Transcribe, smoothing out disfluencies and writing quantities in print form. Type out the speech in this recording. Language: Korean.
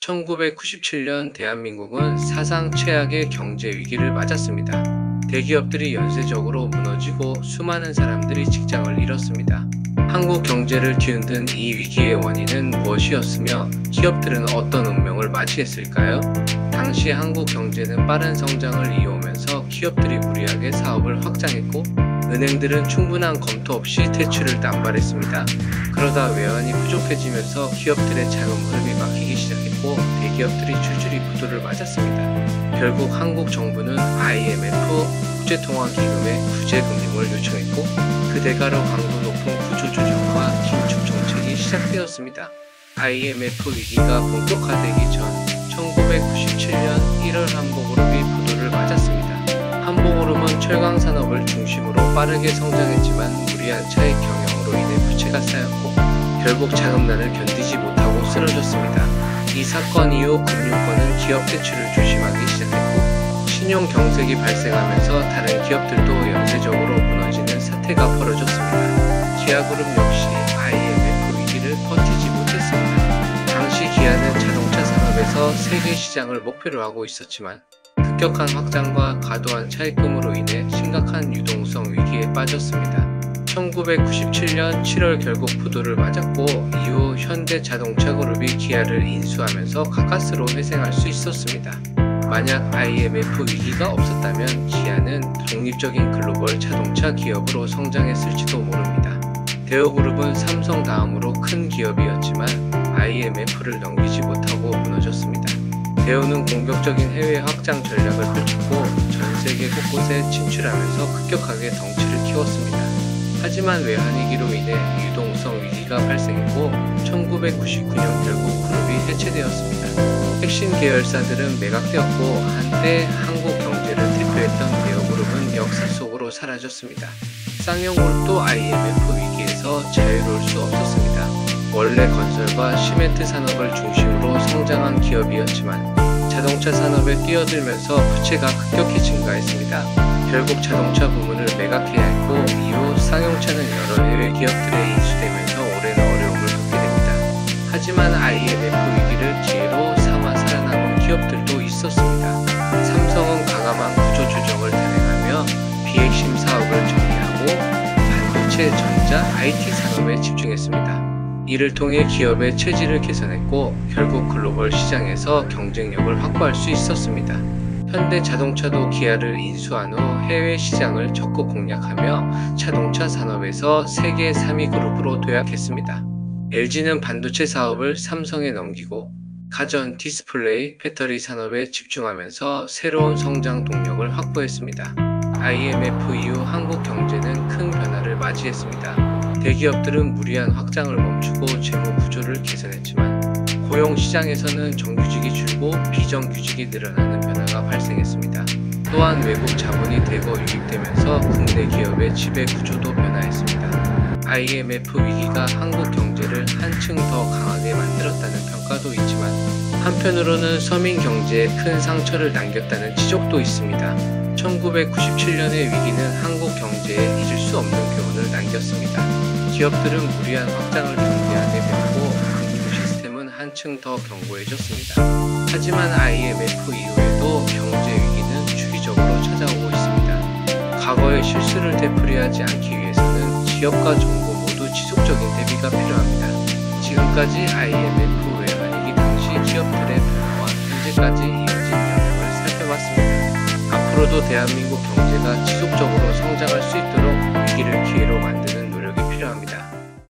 1997년 대한민국은 사상 최악의 경제 위기를 맞았습니다. 대기업들이 연쇄적으로 무너지고 수많은 사람들이 직장을 잃었습니다. 한국 경제를 뒤흔든 이 위기의 원인은 무엇이었으며 기업들은 어떤 운명을 맞이했을까요? 당시 한국 경제는 빠른 성장을 이어오면서 기업들이 무리하게 사업을 확장했고 은행들은 충분한 검토 없이 대출을 남발했습니다. 그러다 외환이 부족해지면서 기업들의 자금 흐름이 막히기 시작했고 대기업들이 줄줄이 부도를 맞았습니다. 결국 한국 정부는 IMF 국제통화기금에 구제금융을 요청했고 그 대가로 강도 높은 구조조정과 긴축 정책이 시작되었습니다. IMF 위기가 본격화되기 전 1997년 1월 한국그룹이 부도를 맞았습니다. 한국그룹은 철강 산업을 중심으로 빠르게 성장했지만 무리한 차익 경영으로 인해 부채가 쌓였고 결국 자금난을 견디지 못하고 쓰러졌습니다. 이 사건 이후 금융권은 기업 대출을 조심하기 시작했고 신용 경색이 발생하면서 다른 기업들도 연쇄적으로 무너지는 사태가 벌어졌습니다. 기아그룹 역시 IMF 위기를 버티지 못했습니다. 당시 기아는 자동차 산업에서 세계 시장을 목표로 하고 있었지만 급격한 확장과 과도한 차입금으로 인해 심각한 유동성 위기에 빠졌습니다. 1997년 7월 결국 부도를 맞았고 이후 현대자동차그룹이 기아를 인수하면서 가까스로 회생할 수 있었습니다. 만약 IMF 위기가 없었다면 기아는 독립적인 글로벌 자동차 기업으로 성장했을지도 모릅니다. 대우그룹은 삼성 다음으로 큰 기업이었지만 IMF를 넘기지 못하고 무너졌습니다. 대우는 공격적인 해외 확장 전략을 펼쳤고 전 세계 곳곳에 진출하면서 급격하게 덩치를 키웠습니다. 하지만 외환위기로 인해 유동성 위기가 발생했고 1999년 결국 그룹이 해체되었습니다. 핵심 계열사들은 매각되었고 한때 한국 경제를 대표했던 대우그룹은 역사 속으로 사라졌습니다. 쌍용그룹도 IMF 위기에서 자유로울 수 없었습니다. 원래 건설과 시멘트 산업을 중심으로 성장한 기업이었지만 자동차 산업에 뛰어들면서 부채가 급격히 증가했습니다. 결국 자동차 부문을 매각해야 했고 이후 쌍용차는 여러 해외 기업들에 인수되면서 오랜 어려움을 겪게 됩니다. 하지만 IMF 위기를 기회로 삼아 살아남은 기업들도 있었습니다. 삼성은 과감한 구조조정을 단행하며 비핵심 사업을 정리하고 반도체, 전자, IT 산업에 집중했습니다. 이를 통해 기업의 체질을 개선했고 결국 글로벌 시장에서 경쟁력을 확보할 수 있었습니다. 현대자동차도 기아를 인수한 후 해외 시장을 적극 공략하며 자동차 산업에서 세계 3위 그룹으로 도약했습니다. LG는 반도체 사업을 삼성에 넘기고 가전, 디스플레이, 배터리 산업에 집중하면서 새로운 성장 동력을 확보했습니다. IMF 이후 한국 경제는 큰 변화를 맞이했습니다. 대기업들은 무리한 확장을 멈추고 재무 구조를 개선했지만 고용 시장에서는 정규직이 줄고 비정규직이 늘어나는 변화가 발생했습니다. 또한 외국 자본이 대거 유입되면서 국내 기업의 지배 구조도 변화했습니다. IMF 위기가 한국 경제를 한층 더 강하게 만들었다는 평가도 있지만 한편으로는 서민 경제에 큰 상처를 남겼다는 지적도 있습니다. 1997년의 위기는 한국 경제에 잊을 수 없는 교훈을 남겼습니다. 기업들은 무리한 확장을 경계하게 되었고 금융 시스템은 한층 더 견고해졌습니다. 하지만 IMF 이후에도 경제 위기는 주기적으로 찾아오고 있습니다. 과거의 실수를 되풀이하지 않기 위해서는 기업과 정부 모두 지속적인 대비가 필요합니다. 지금까지 IMF 외환위기 당시 기업들의 변화와 현재까지 이어진 영향을 살펴봤습니다. 앞으로도 대한민국 경제가 지속적으로 성장할 수 있도록